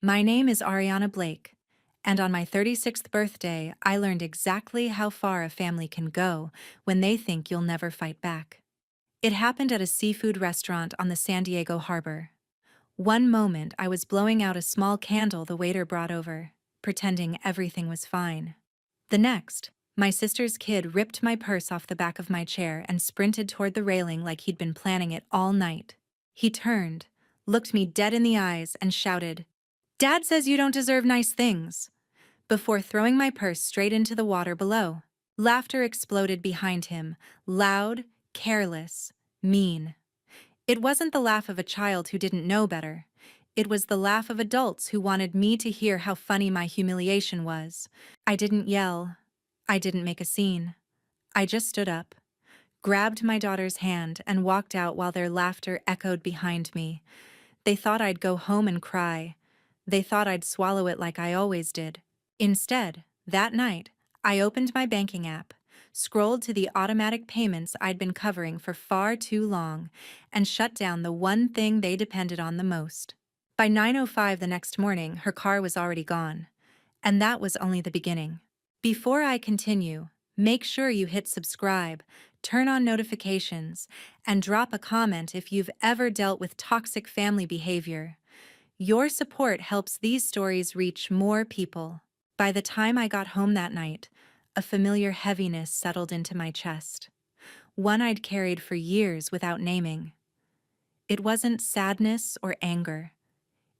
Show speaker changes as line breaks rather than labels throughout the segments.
My name is Ariana Blake, and on my 36th birthday, I learned exactly how far a family can go when they think you'll never fight back. It happened at a seafood restaurant on the San Diego harbor. One moment, I was blowing out a small candle the waiter brought over, pretending everything was fine. The next, my sister's kid ripped my purse off the back of my chair and sprinted toward the railing like he'd been planning it all night. He turned, looked me dead in the eyes, and shouted, "Dad says you don't deserve nice things," before throwing my purse straight into the water below. Laughter exploded behind him, loud, careless, mean. It wasn't the laugh of a child who didn't know better. It was the laugh of adults who wanted me to hear how funny my humiliation was. I didn't yell. I didn't make a scene. I just stood up, grabbed my daughter's hand, and walked out while their laughter echoed behind me. They thought I'd go home and cry. They thought I'd swallow it like I always did. Instead, that night, I opened my banking app, scrolled to the automatic payments I'd been covering for far too long, and shut down the one thing they depended on the most. By 9:05 the next morning, her car was already gone. And that was only the beginning. Before I continue, make sure you hit subscribe, turn on notifications, and drop a comment if you've ever dealt with toxic family behavior. Your support helps these stories reach more people. By the time I got home that night, a familiar heaviness settled into my chest, one I'd carried for years without naming. It wasn't sadness or anger.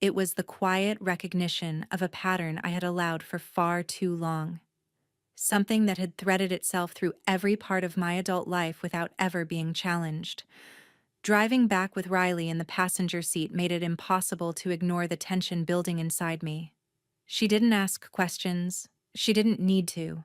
It was the quiet recognition of a pattern I had allowed for far too long. Something that had threaded itself through every part of my adult life without ever being challenged. Driving back with Riley in the passenger seat made it impossible to ignore the tension building inside me. She didn't ask questions. She didn't need to.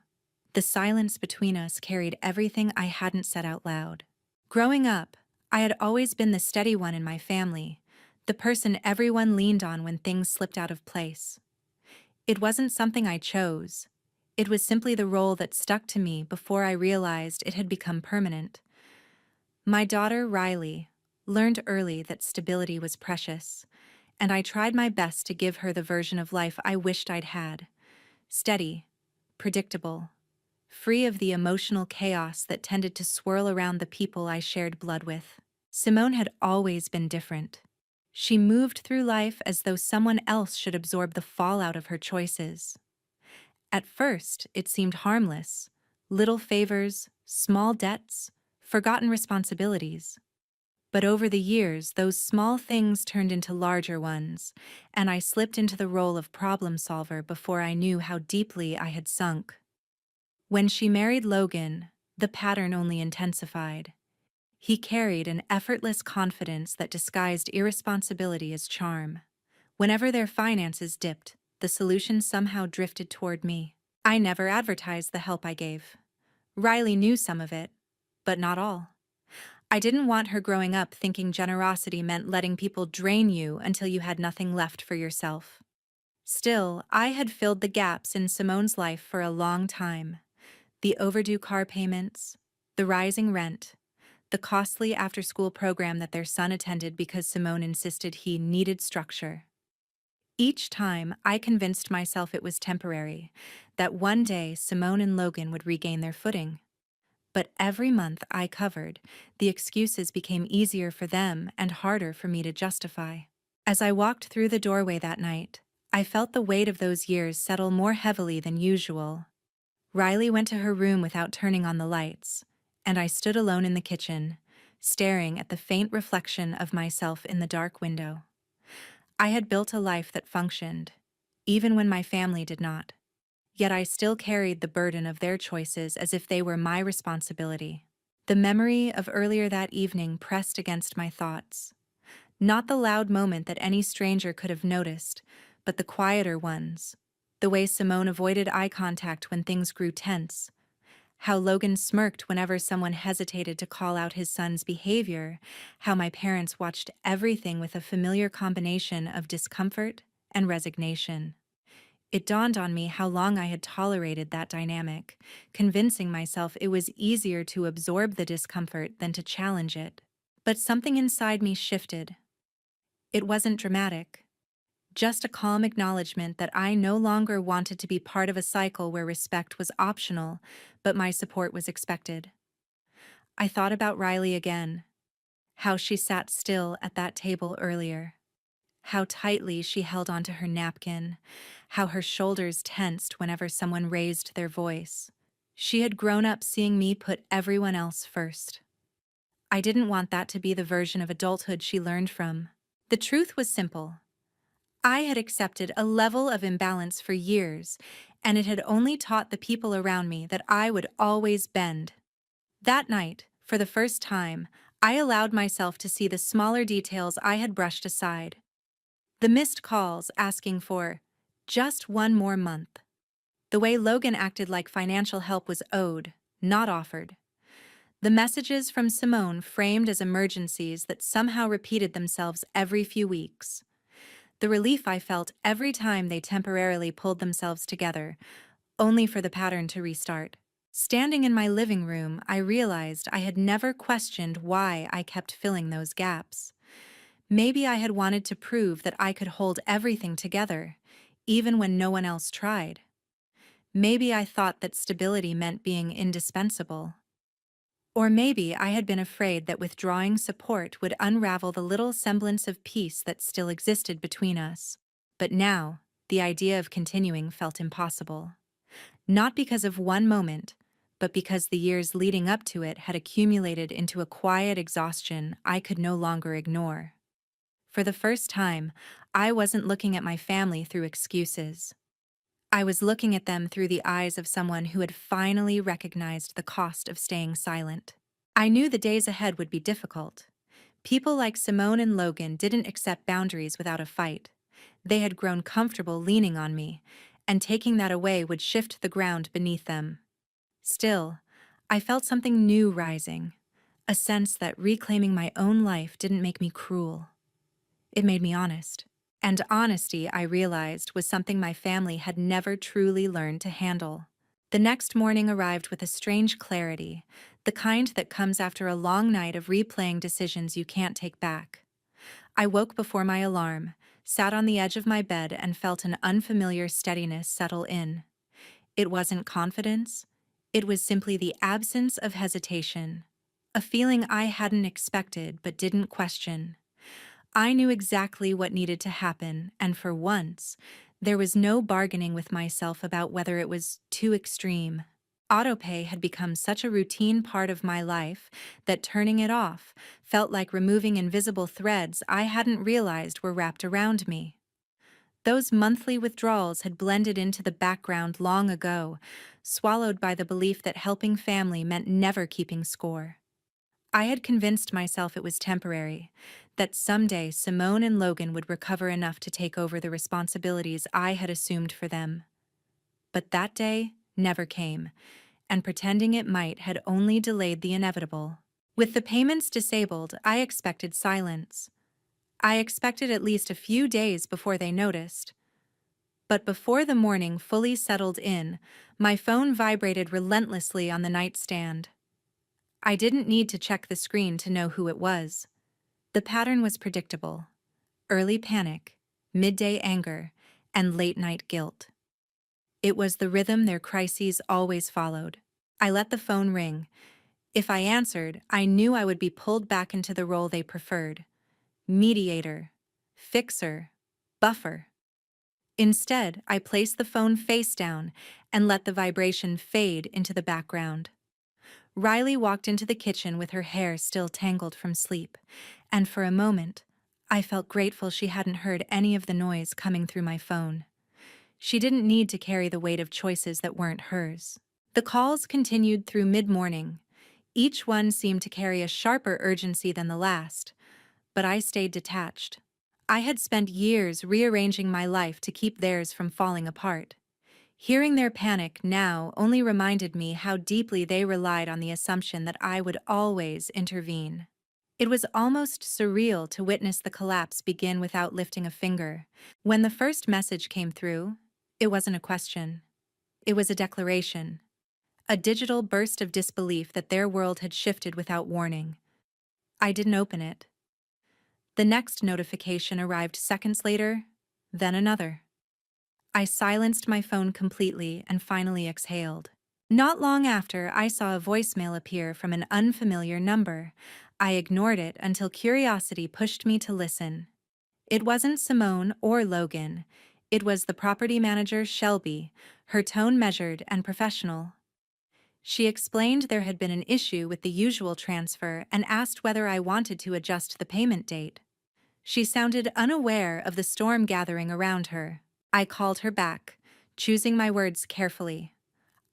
The silence between us carried everything I hadn't said out loud. Growing up, I had always been the steady one in my family, the person everyone leaned on when things slipped out of place. It wasn't something I chose. It was simply the role that stuck to me before I realized it had become permanent. My daughter, Riley, learned early that stability was precious, and I tried my best to give her the version of life I wished I'd had. Steady, predictable, free of the emotional chaos that tended to swirl around the people I shared blood with. Simone had always been different. She moved through life as though someone else should absorb the fallout of her choices. At first, it seemed harmless. Little favors, small debts, forgotten responsibilities. But over the years, those small things turned into larger ones, and I slipped into the role of problem solver before I knew how deeply I had sunk. When she married Logan, the pattern only intensified. He carried an effortless confidence that disguised irresponsibility as charm. Whenever their finances dipped, the solution somehow drifted toward me. I never advertised the help I gave. Riley knew some of it, but not all. I didn't want her growing up thinking generosity meant letting people drain you until you had nothing left for yourself. Still, I had filled the gaps in Simone's life for a long time. The overdue car payments, the rising rent, the costly after-school program that their son attended because Simone insisted he needed structure. Each time, I convinced myself it was temporary, that one day Simone and Logan would regain their footing. But every month I covered, the excuses became easier for them and harder for me to justify. As I walked through the doorway that night, I felt the weight of those years settle more heavily than usual. Riley went to her room without turning on the lights, and I stood alone in the kitchen, staring at the faint reflection of myself in the dark window. I had built a life that functioned, even when my family did not. Yet I still carried the burden of their choices as if they were my responsibility. The memory of earlier that evening pressed against my thoughts. Not the loud moment that any stranger could have noticed, but the quieter ones. The way Simone avoided eye contact when things grew tense. How Logan smirked whenever someone hesitated to call out his son's behavior. How my parents watched everything with a familiar combination of discomfort and resignation. It dawned on me how long I had tolerated that dynamic, convincing myself it was easier to absorb the discomfort than to challenge it. But something inside me shifted. It wasn't dramatic. just a calm acknowledgement that I no longer wanted to be part of a cycle where respect was optional, but my support was expected. I thought about Riley again, how she sat still at that table earlier, how tightly she held onto her napkin, how her shoulders tensed whenever someone raised their voice. She had grown up seeing me put everyone else first. I didn't want that to be the version of adulthood she learned from. The truth was simple. I had accepted a level of imbalance for years, and it had only taught the people around me that I would always bend. That night, for the first time, I allowed myself to see the smaller details I had brushed aside. The missed calls asking for just one more month. The way Logan acted like financial help was owed, not offered. The messages from Simone framed as emergencies that somehow repeated themselves every few weeks. The relief I felt every time they temporarily pulled themselves together, only for the pattern to restart. Standing in my living room, I realized I had never questioned why I kept filling those gaps. Maybe I had wanted to prove that I could hold everything together, even when no one else tried. Maybe I thought that stability meant being indispensable. Or maybe I had been afraid that withdrawing support would unravel the little semblance of peace that still existed between us. But now, the idea of continuing felt impossible. Not because of one moment, but because the years leading up to it had accumulated into a quiet exhaustion I could no longer ignore. For the first time, I wasn't looking at my family through excuses. I was looking at them through the eyes of someone who had finally recognized the cost of staying silent. I knew the days ahead would be difficult. People like Simone and Logan didn't accept boundaries without a fight. They had grown comfortable leaning on me, and taking that away would shift the ground beneath them. Still, I felt something new rising, a sense that reclaiming my own life didn't make me cruel. It made me honest. And honesty, I realized, was something my family had never truly learned to handle. The next morning arrived with a strange clarity, the kind that comes after a long night of replaying decisions you can't take back. I woke before my alarm, sat on the edge of my bed, and felt an unfamiliar steadiness settle in. It wasn't confidence, it was simply the absence of hesitation, a feeling I hadn't expected but didn't question. I knew exactly what needed to happen, and for once, there was no bargaining with myself about whether it was too extreme. Autopay had become such a routine part of my life that turning it off felt like removing invisible threads I hadn't realized were wrapped around me. Those monthly withdrawals had blended into the background long ago, swallowed by the belief that helping family meant never keeping score. I had convinced myself it was temporary, that someday Simone and Logan would recover enough to take over the responsibilities I had assumed for them. But that day never came, and pretending it might had only delayed the inevitable. With the payments disabled, I expected silence. I expected at least a few days before they noticed. But before the morning fully settled in, my phone vibrated relentlessly on the nightstand. I didn't need to check the screen to know who it was. The pattern was predictable: early panic, midday anger, and late-night guilt. It was the rhythm their crises always followed. I let the phone ring. If I answered, I knew I would be pulled back into the role they preferred: mediator, fixer, buffer. Instead, I placed the phone face down and let the vibration fade into the background. Riley walked into the kitchen with her hair still tangled from sleep, and for a moment, I felt grateful she hadn't heard any of the noise coming through my phone. She didn't need to carry the weight of choices that weren't hers. The calls continued through mid-morning. Each one seemed to carry a sharper urgency than the last, but I stayed detached. I had spent years rearranging my life to keep theirs from falling apart. Hearing their panic now only reminded me how deeply they relied on the assumption that I would always intervene. It was almost surreal to witness the collapse begin without lifting a finger. When the first message came through, it wasn't a question. It was a declaration, a digital burst of disbelief that their world had shifted without warning. I didn't open it. The next notification arrived seconds later, then another. I silenced my phone completely and finally exhaled. Not long after, I saw a voicemail appear from an unfamiliar number. I ignored it until curiosity pushed me to listen. It wasn't Simone or Logan. It was the property manager, Shelby, her tone measured and professional. She explained there had been an issue with the usual transfer and asked whether I wanted to adjust the payment date. She sounded unaware of the storm gathering around her. I called her back, choosing my words carefully.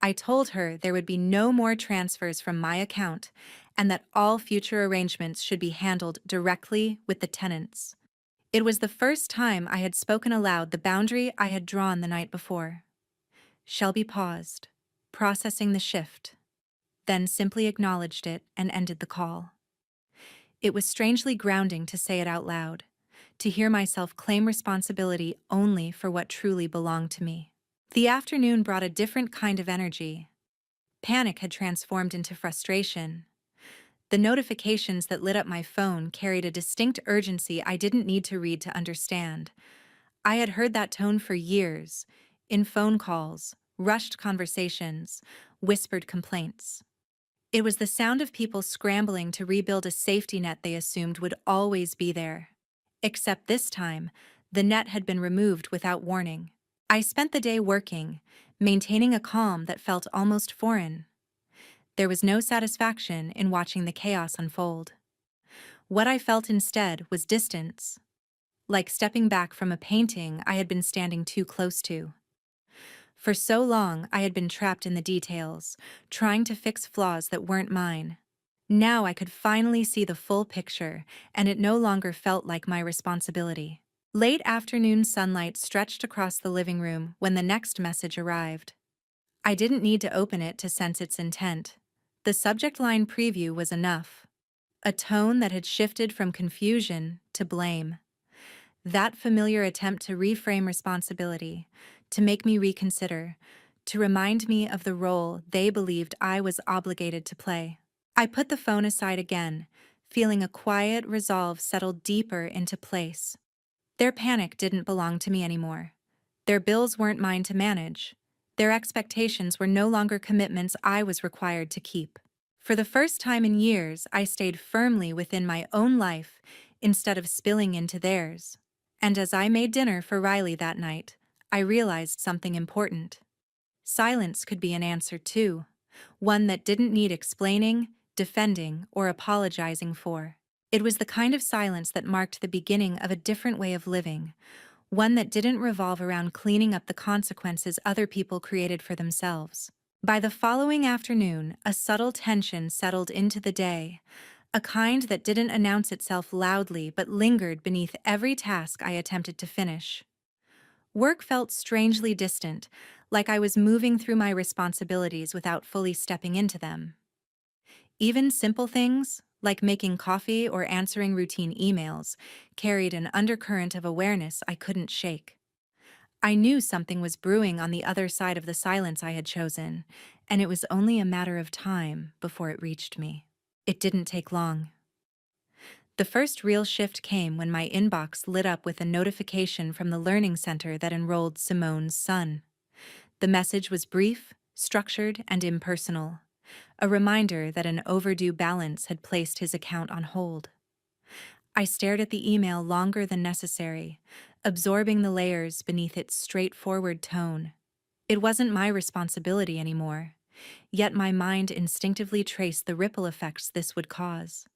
I told her there would be no more transfers from my account and that all future arrangements should be handled directly with the tenants. It was the first time I had spoken aloud the boundary I had drawn the night before. Shelby paused, processing the shift, then simply acknowledged it and ended the call. It was strangely grounding to say it out loud, to hear myself claim responsibility only for what truly belonged to me. The afternoon brought a different kind of energy. Panic had transformed into frustration. The notifications that lit up my phone carried a distinct urgency I didn't need to read to understand. I had heard that tone for years, in phone calls, rushed conversations, whispered complaints. It was the sound of people scrambling to rebuild a safety net they assumed would always be there. Except this time, the net had been removed without warning. I spent the day working, maintaining a calm that felt almost foreign. There was no satisfaction in watching the chaos unfold. What I felt instead was distance, like stepping back from a painting I had been standing too close to. For so long, I had been trapped in the details, trying to fix flaws that weren't mine. Now I could finally see the full picture, and it no longer felt like my responsibility. Late afternoon sunlight stretched across the living room when the next message arrived. I didn't need to open it to sense its intent. The subject line preview was enough. A tone that had shifted from confusion to blame. That familiar attempt to reframe responsibility, to make me reconsider, to remind me of the role they believed I was obligated to play. I put the phone aside again, feeling a quiet resolve settle deeper into place. Their panic didn't belong to me anymore. Their bills weren't mine to manage. Their expectations were no longer commitments I was required to keep. For the first time in years, I stayed firmly within my own life instead of spilling into theirs. And as I made dinner for Riley that night, I realized something important. Silence could be an answer too, one that didn't need explaining, defending, or apologizing for. It was the kind of silence that marked the beginning of a different way of living, one that didn't revolve around cleaning up the consequences other people created for themselves. By the following afternoon, a subtle tension settled into the day, a kind that didn't announce itself loudly but lingered beneath every task I attempted to finish. Work felt strangely distant, like I was moving through my responsibilities without fully stepping into them. Even simple things, like making coffee or answering routine emails, carried an undercurrent of awareness I couldn't shake. I knew something was brewing on the other side of the silence I had chosen, and it was only a matter of time before it reached me. It didn't take long. The first real shift came when my inbox lit up with a notification from the learning center that enrolled Simone's son. The message was brief, structured, and impersonal, a reminder that an overdue balance had placed his account on hold. I stared at the email longer than necessary, absorbing the layers beneath its straightforward tone. It wasn't my responsibility anymore, yet my mind instinctively traced the ripple effects this would cause.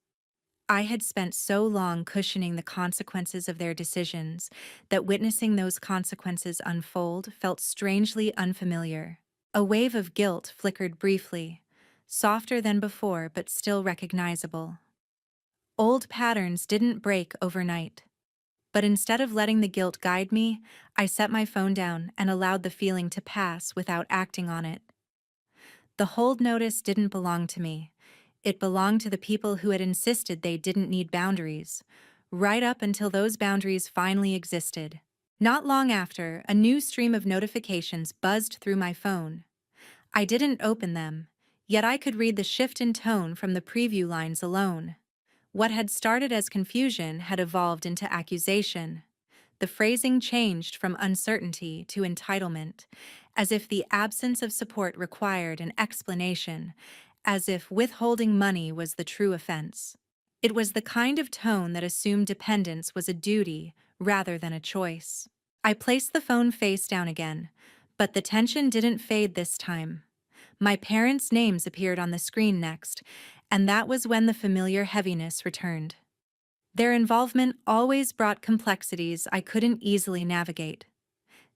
I had spent so long cushioning the consequences of their decisions that witnessing those consequences unfold felt strangely unfamiliar. A wave of guilt flickered briefly, softer than before but still recognizable. Old patterns didn't break overnight. But instead of letting the guilt guide me, I set my phone down and allowed the feeling to pass without acting on it. The hold notice didn't belong to me. It belonged to the people who had insisted they didn't need boundaries, right up until those boundaries finally existed. Not long after, a new stream of notifications buzzed through my phone. I didn't open them, yet I could read the shift in tone from the preview lines alone. What had started as confusion had evolved into accusation. the phrasing changed from uncertainty to entitlement, as if the absence of support required an explanation, as if withholding money was the true offense. It was the kind of tone that assumed dependence was a duty rather than a choice. I placed the phone face down again, but the tension didn't fade this time. My parents' names appeared on the screen next, and that was when the familiar heaviness returned. Their involvement always brought complexities I couldn't easily navigate.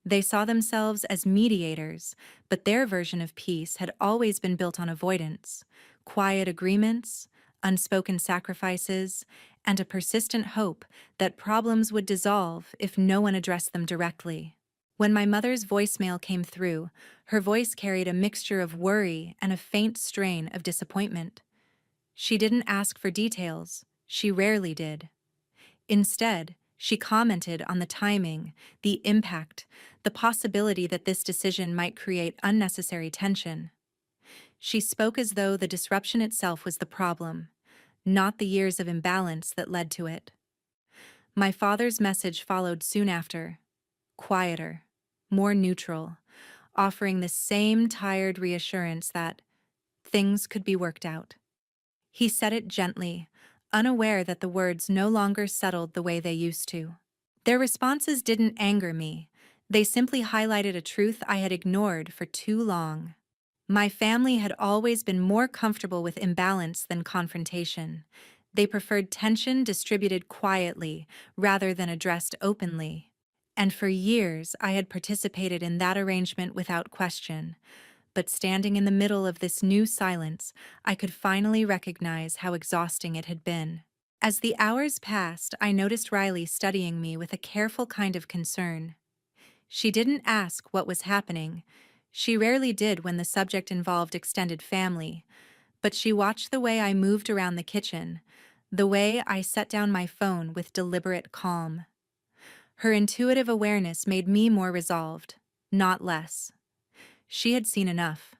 They saw themselves as mediators, but their version of peace had always been built on avoidance, quiet agreements, unspoken sacrifices, and a persistent hope that problems would dissolve if no one addressed them directly. When my mother's voicemail came through, her voice carried a mixture of worry and a faint strain of disappointment. She didn't ask for details. She rarely did. Instead, she commented on the timing, the impact, the possibility that this decision might create unnecessary tension. She spoke as though the disruption itself was the problem, not the years of imbalance that led to it. My father's message followed soon after, quieter, more neutral, offering the same tired reassurance that things could be worked out. He said it gently, unaware that the words no longer settled the way they used to. Their responses didn't anger me. They simply highlighted a truth I had ignored for too long. My family had always been more comfortable with imbalance than confrontation. They preferred tension distributed quietly rather than addressed openly. And for years, I had participated in that arrangement without question. But standing in the middle of this new silence, I could finally recognize how exhausting it had been. As the hours passed, I noticed Riley studying me with a careful kind of concern. She didn't ask what was happening. She rarely did when the subject involved extended family, but she watched the way I moved around the kitchen, the way I set down my phone with deliberate calm. Her intuitive awareness made me more resolved, not less. She had seen enough.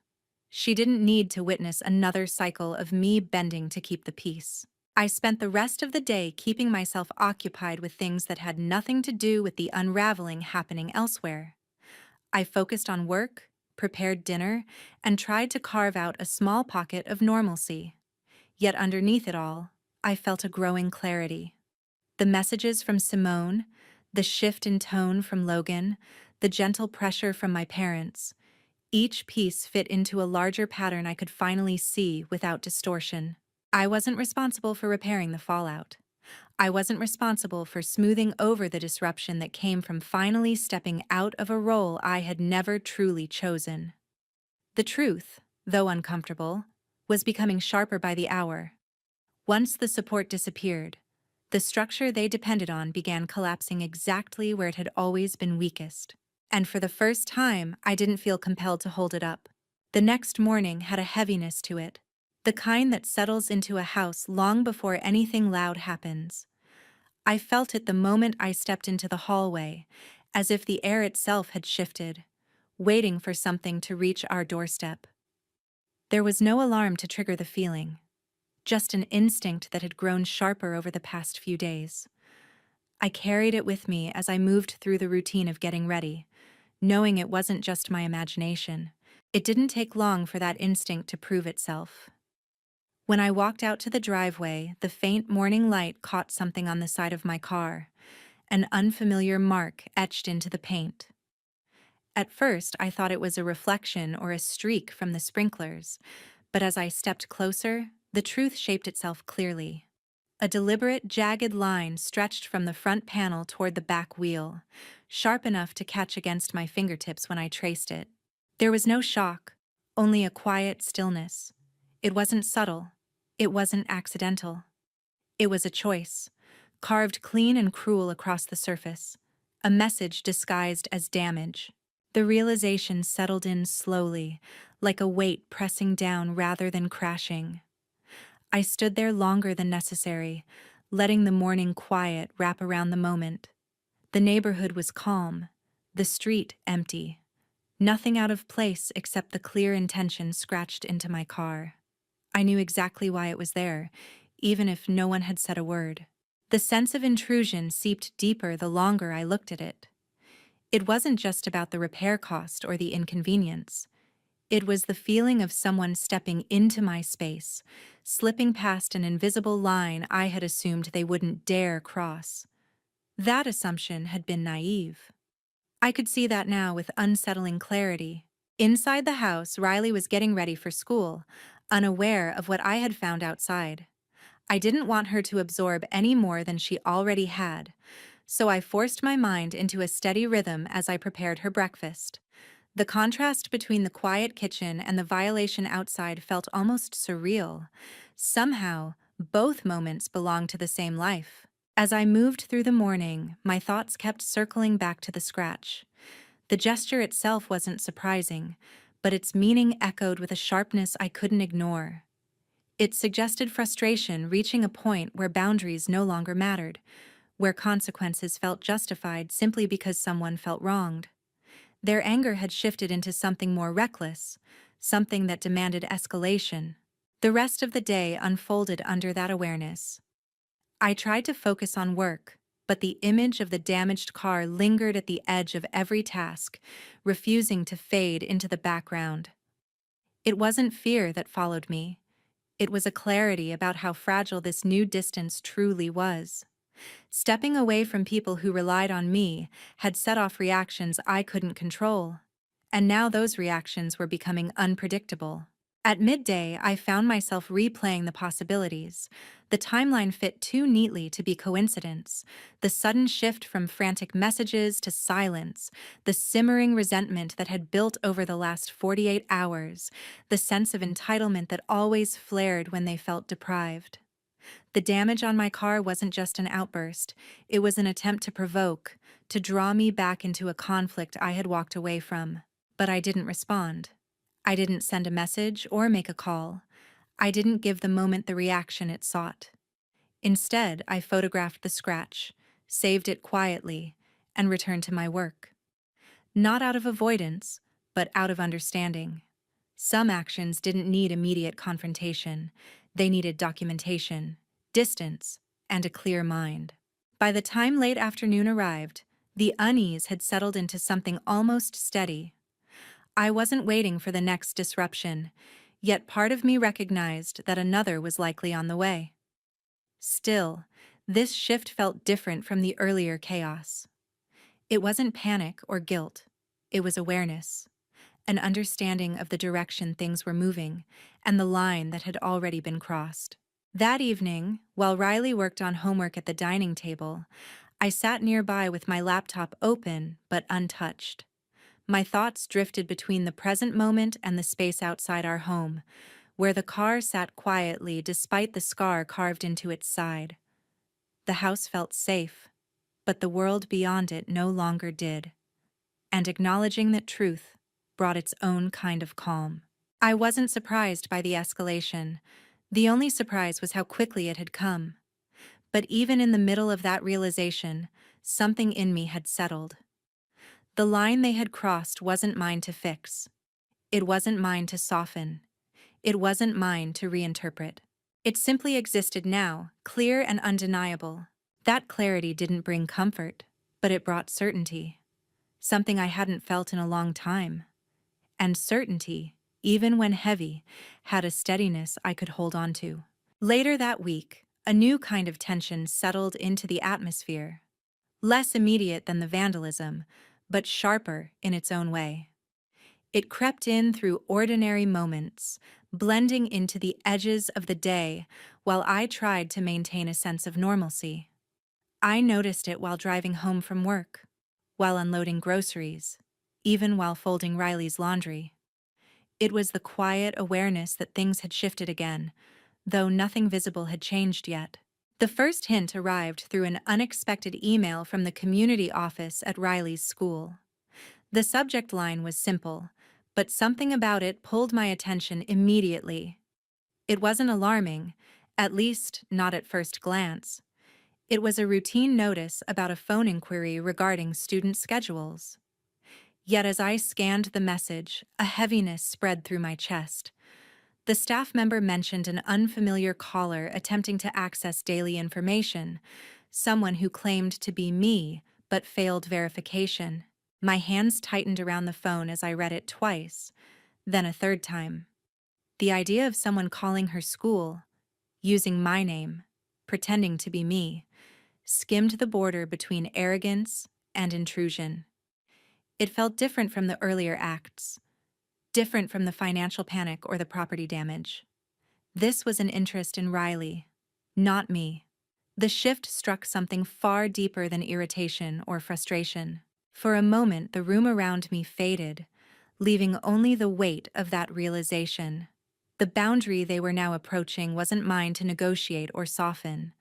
She didn't need to witness another cycle of me bending to keep the peace. I spent the rest of the day keeping myself occupied with things that had nothing to do with the unraveling happening elsewhere. I focused on work, prepared dinner, and tried to carve out a small pocket of normalcy. Yet underneath it all, I felt a growing clarity. The messages from Simone, the shift in tone from Logan, the gentle pressure from my parents, each piece fit into a larger pattern I could finally see without distortion. I wasn't responsible for repairing the fallout. I wasn't responsible for smoothing over the disruption that came from finally stepping out of a role I had never truly chosen. The truth, though uncomfortable, was becoming sharper by the hour. Once the support disappeared, the structure they depended on began collapsing exactly where it had always been weakest. And for the first time, I didn't feel compelled to hold it up. The next morning had a heaviness to it, the kind that settles into a house long before anything loud happens. I felt it the moment I stepped into the hallway, as if the air itself had shifted, waiting for something to reach our doorstep. There was no alarm to trigger the feeling, just an instinct that had grown sharper over the past few days. I carried it with me as I moved through the routine of getting ready, knowing it wasn't just my imagination. It didn't take long for that instinct to prove itself. When I walked out to the driveway, the faint morning light caught something on the side of my car, an unfamiliar mark etched into the paint. At first, I thought it was a reflection or a streak from the sprinklers, but as I stepped closer, the truth shaped itself clearly. A deliberate, jagged line stretched from the front panel toward the back wheel, sharp enough to catch against my fingertips when I traced it. There was no shock, only a quiet stillness. It wasn't subtle. It wasn't accidental. It was a choice, carved clean and cruel across the surface, a message disguised as damage. The realization settled in slowly, like a weight pressing down rather than crashing. I stood there longer than necessary, letting the morning quiet wrap around the moment. The neighborhood was calm, the street empty. Nothing out of place except the clear intention scratched into my car. I knew exactly why it was there, even if no one had said a word. The sense of intrusion seeped deeper the longer I looked at it. It wasn't just about the repair cost or the inconvenience. It was the feeling of someone stepping into my space, slipping past an invisible line I had assumed they wouldn't dare cross. That assumption had been naive. I could see that now with unsettling clarity. Inside the house, Riley was getting ready for school, unaware of what I had found outside. I didn't want her to absorb any more than she already had, so I forced my mind into a steady rhythm as I prepared her breakfast. The contrast between the quiet kitchen and the violation outside felt almost surreal. Somehow, both moments belonged to the same life. As I moved through the morning, my thoughts kept circling back to the scratch. The gesture itself wasn't surprising, but its meaning echoed with a sharpness I couldn't ignore. It suggested frustration reaching a point where boundaries no longer mattered, where consequences felt justified simply because someone felt wronged. Their anger had shifted into something more reckless, something that demanded escalation. The rest of the day unfolded under that awareness. I tried to focus on work, but the image of the damaged car lingered at the edge of every task, refusing to fade into the background. It wasn't fear that followed me. It was a clarity about how fragile this new distance truly was. Stepping away from people who relied on me had set off reactions I couldn't control. And now those reactions were becoming unpredictable. At midday, I found myself replaying the possibilities. The timeline fit too neatly to be coincidence. The sudden shift from frantic messages to silence, the simmering resentment that had built over the last 48 hours, the sense of entitlement that always flared when they felt deprived. The damage on my car wasn't just an outburst, it was an attempt to provoke, to draw me back into a conflict I had walked away from. But I didn't respond. I didn't send a message or make a call. I didn't give the moment the reaction it sought. Instead, I photographed the scratch, saved it quietly, and returned to my work. Not out of avoidance, but out of understanding. Some actions didn't need immediate confrontation. They needed documentation, distance, and a clear mind. By the time late afternoon arrived, the unease had settled into something almost steady. I wasn't waiting for the next disruption, yet part of me recognized that another was likely on the way. Still, this shift felt different from the earlier chaos. It wasn't panic or guilt, it was awareness, an understanding of the direction things were moving and the line that had already been crossed. That evening, while Riley worked on homework at the dining table, I sat nearby with my laptop open but untouched. My thoughts drifted between the present moment and the space outside our home, where the car sat quietly despite the scar carved into its side. The house felt safe, but the world beyond it no longer did. And acknowledging that truth brought its own kind of calm. I wasn't surprised by the escalation. The only surprise was how quickly it had come. But even in the middle of that realization, something in me had settled. The line they had crossed wasn't mine to fix. It wasn't mine to soften. It wasn't mine to reinterpret. It simply existed now, clear and undeniable. That clarity didn't bring comfort, but it brought certainty. Something I hadn't felt in a long time. And certainty, even when heavy, had a steadiness I could hold on to. Later that week, a new kind of tension settled into the atmosphere. Less immediate than the vandalism, but sharper in its own way. It crept in through ordinary moments, blending into the edges of the day while I tried to maintain a sense of normalcy. I noticed it while driving home from work, while unloading groceries, even while folding Riley's laundry. It was the quiet awareness that things had shifted again, though nothing visible had changed yet. The first hint arrived through an unexpected email from the community office at Riley's school. The subject line was simple, but something about it pulled my attention immediately. It wasn't alarming, at least not at first glance. It was a routine notice about a phone inquiry regarding student schedules. Yet as I scanned the message, a heaviness spread through my chest. The staff member mentioned an unfamiliar caller attempting to access daily information, someone who claimed to be me but failed verification. My hands tightened around the phone as I read it twice, then a third time. The idea of someone calling her school, using my name, pretending to be me, skimmed the border between arrogance and intrusion. It felt different from the earlier acts, different from the financial panic or the property damage. This was an interest in Riley, not me. The shift struck something far deeper than irritation or frustration. For a moment, the room around me faded, leaving only the weight of that realization. The boundary they were now approaching wasn't mine to negotiate or soften.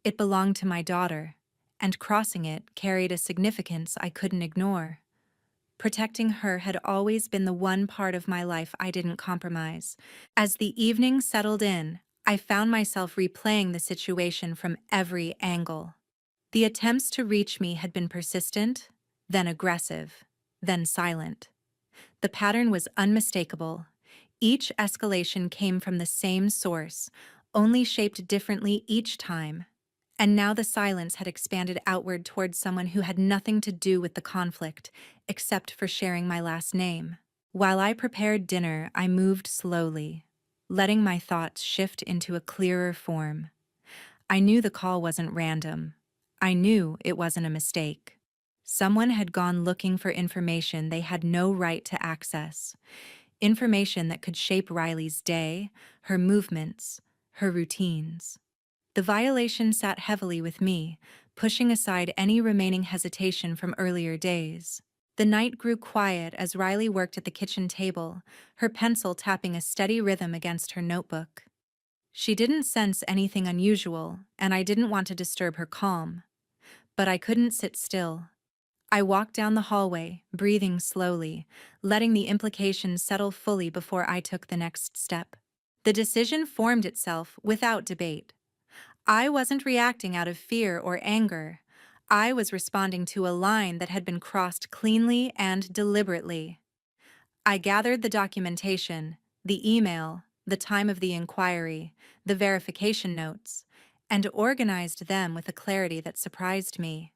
It belonged to my daughter, and crossing it carried a significance I couldn't ignore. Protecting her had always been the one part of my life I didn't compromise. As the evening settled in, I found myself replaying the situation from every angle. The attempts to reach me had been persistent, then aggressive, then silent. The pattern was unmistakable. Each escalation came from the same source, only shaped differently each time. And now the silence had expanded outward towards someone who had nothing to do with the conflict, except for sharing my last name. While I prepared dinner, I moved slowly, letting my thoughts shift into a clearer form. I knew the call wasn't random. I knew it wasn't a mistake. Someone had gone looking for information they had no right to access. Information that could shape Riley's day, her movements, her routines. The violation sat heavily with me, pushing aside any remaining hesitation from earlier days. The night grew quiet as Riley worked at the kitchen table, her pencil tapping a steady rhythm against her notebook. She didn't sense anything unusual, and I didn't want to disturb her calm. But I couldn't sit still. I walked down the hallway, breathing slowly, letting the implications settle fully before I took the next step. The decision formed itself without debate. I wasn't reacting out of fear or anger. I was responding to a line that had been crossed cleanly and deliberately. I gathered the documentation, the email, the time of the inquiry, the verification notes, and organized them with a clarity that surprised me.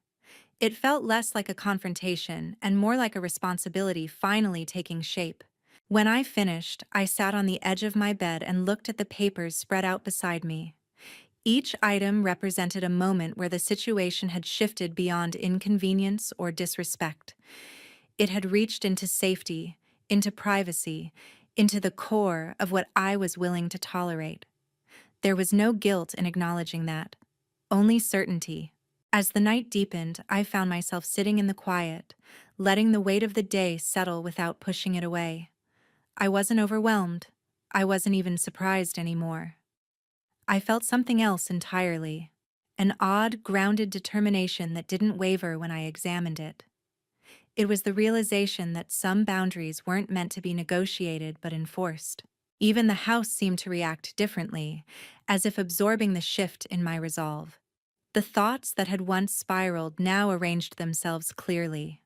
It felt less like a confrontation and more like a responsibility finally taking shape. When I finished, I sat on the edge of my bed and looked at the papers spread out beside me. Each item represented a moment where the situation had shifted beyond inconvenience or disrespect. It had reached into safety, into privacy, into the core of what I was willing to tolerate. There was no guilt in acknowledging that, only certainty. As the night deepened, I found myself sitting in the quiet, letting the weight of the day settle without pushing it away. I wasn't overwhelmed. I wasn't even surprised anymore. I felt something else entirely, an odd, grounded determination that didn't waver when I examined it. It was the realization that some boundaries weren't meant to be negotiated but enforced. Even the house seemed to react differently, as if absorbing the shift in my resolve. The thoughts that had once spiraled now arranged themselves clearly.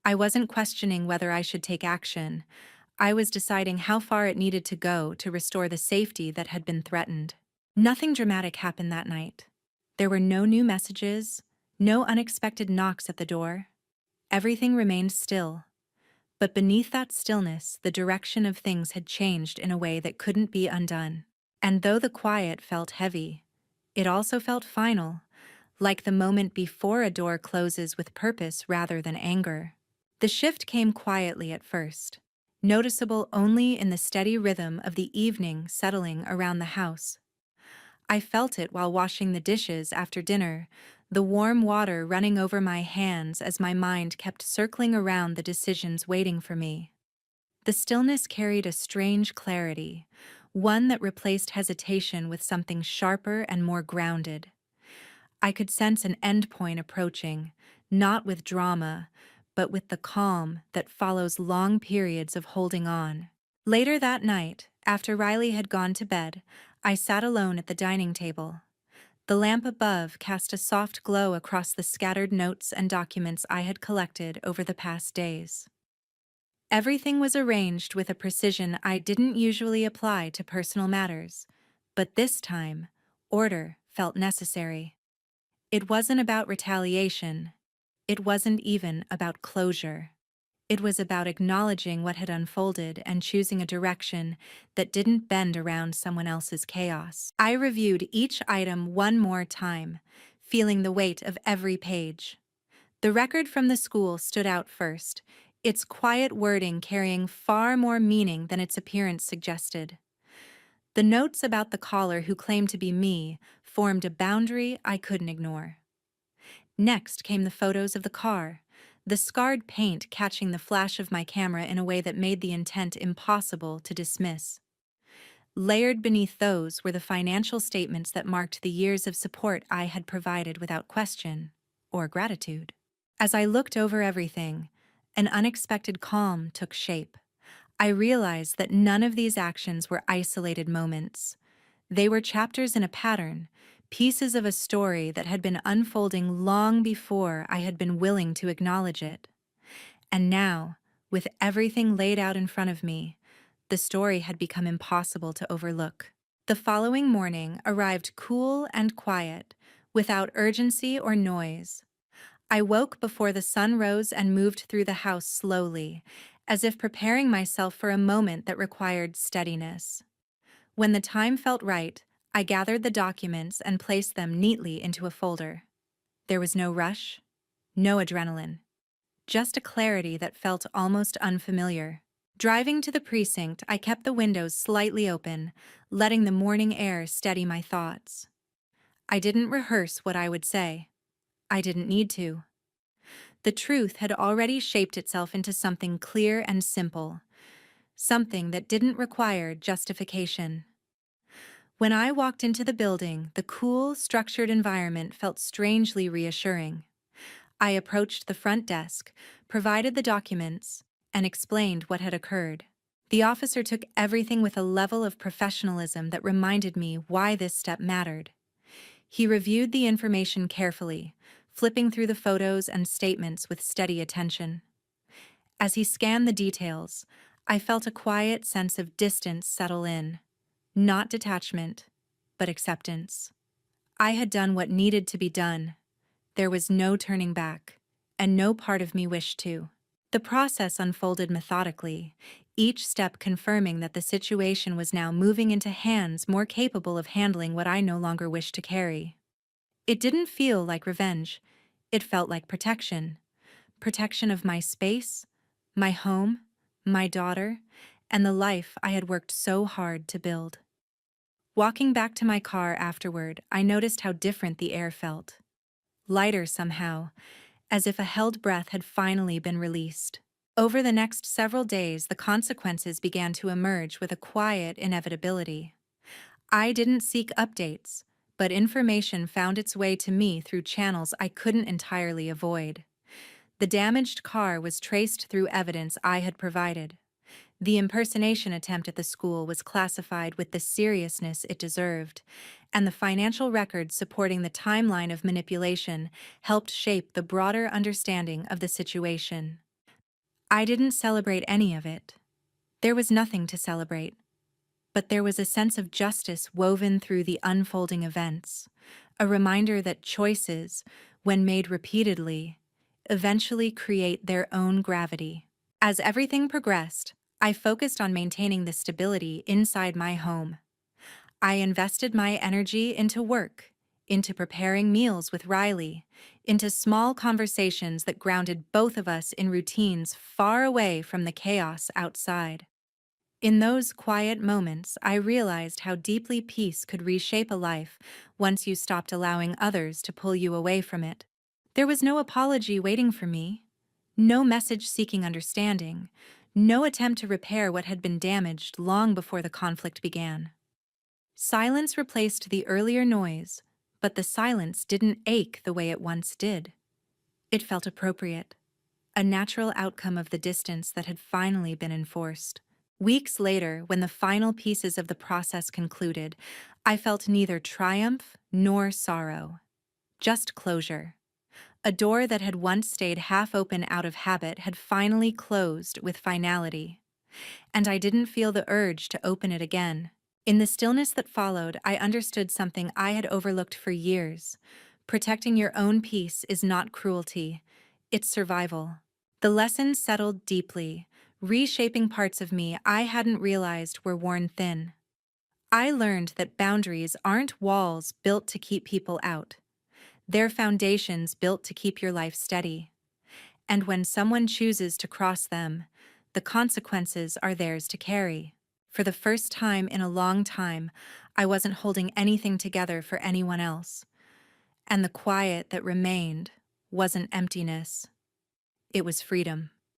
I wasn't questioning whether I should take action. I was deciding how far it needed to go to restore the safety that had been threatened. Nothing dramatic happened that night. There were no new messages, no unexpected knocks at the door. Everything remained still. But beneath that stillness, the direction of things had changed in a way that couldn't be undone. And though the quiet felt heavy, it also felt final, like the moment before a door closes with purpose rather than anger. The shift came quietly at first, noticeable only in the steady rhythm of the evening settling around the house. I felt it while washing the dishes after dinner, the warm water running over my hands as my mind kept circling around the decisions waiting for me. The stillness carried a strange clarity, one that replaced hesitation with something sharper and more grounded. I could sense an endpoint approaching, not with drama, but with the calm that follows long periods of holding on. Later that night, after Riley had gone to bed, I sat alone at the dining table. The lamp above cast a soft glow across the scattered notes and documents I had collected over the past days. Everything was arranged with a precision I didn't usually apply to personal matters, but this time, order felt necessary. It wasn't about retaliation. It wasn't even about closure. It was about acknowledging what had unfolded and choosing a direction that didn't bend around someone else's chaos. I reviewed each item one more time, feeling the weight of every page. The record from the school stood out first, its quiet wording carrying far more meaning than its appearance suggested. The notes about the caller who claimed to be me formed a boundary I couldn't ignore. Next came the photos of the car, the scarred paint catching the flash of my camera in a way that made the intent impossible to dismiss. Layered beneath those were the financial statements that marked the years of support I had provided without question or gratitude. As I looked over everything, an unexpected calm took shape. I realized that none of these actions were isolated moments. They were chapters in a pattern, pieces of a story that had been unfolding long before I had been willing to acknowledge it. And now, with everything laid out in front of me, the story had become impossible to overlook. The following morning arrived cool and quiet, without urgency or noise. I woke before the sun rose and moved through the house slowly, as if preparing myself for a moment that required steadiness. When the time felt right, I gathered the documents and placed them neatly into a folder. There was no rush, no adrenaline, just a clarity that felt almost unfamiliar. Driving to the precinct, I kept the windows slightly open, letting the morning air steady my thoughts. I didn't rehearse what I would say. I didn't need to. The truth had already shaped itself into something clear and simple, something that didn't require justification. When I walked into the building, the cool, structured environment felt strangely reassuring. I approached the front desk, provided the documents, and explained what had occurred. The officer took everything with a level of professionalism that reminded me why this step mattered. He reviewed the information carefully, flipping through the photos and statements with steady attention. As he scanned the details, I felt a quiet sense of distance settle in. Not detachment, but acceptance. I had done what needed to be done. There was no turning back, and no part of me wished to. The process unfolded methodically, each step confirming that the situation was now moving into hands more capable of handling what I no longer wished to carry. It didn't feel like revenge. It felt like protection. Protection of my space, my home, my daughter, and the life I had worked so hard to build. Walking back to my car afterward, I noticed how different the air felt. Lighter somehow, as if a held breath had finally been released. Over the next several days, the consequences began to emerge with a quiet inevitability. I didn't seek updates, but information found its way to me through channels I couldn't entirely avoid. The damaged car was traced through evidence I had provided. The impersonation attempt at the school was classified with the seriousness it deserved, and the financial records supporting the timeline of manipulation helped shape the broader understanding of the situation. I didn't celebrate any of it. There was nothing to celebrate, but there was a sense of justice woven through the unfolding events, a reminder that choices, when made repeatedly, eventually create their own gravity. As everything progressed, I focused on maintaining the stability inside my home. I invested my energy into work, into preparing meals with Riley, into small conversations that grounded both of us in routines far away from the chaos outside. In those quiet moments, I realized how deeply peace could reshape a life once you stopped allowing others to pull you away from it. There was no apology waiting for me, no message seeking understanding, no attempt to repair what had been damaged long before the conflict began. Silence replaced the earlier noise, but the silence didn't ache the way it once did. It felt appropriate, a natural outcome of the distance that had finally been enforced. Weeks later, when the final pieces of the process concluded, I felt neither triumph nor sorrow, just closure. A door that had once stayed half open out of habit had finally closed with finality, and I didn't feel the urge to open it again. In the stillness that followed, I understood something I had overlooked for years. Protecting your own peace is not cruelty, it's survival. The lesson settled deeply, reshaping parts of me I hadn't realized were worn thin. I learned that boundaries aren't walls built to keep people out. They're foundations built to keep your life steady. And when someone chooses to cross them, the consequences are theirs to carry. For the first time in a long time, I wasn't holding anything together for anyone else. And the quiet that remained wasn't emptiness, it was freedom.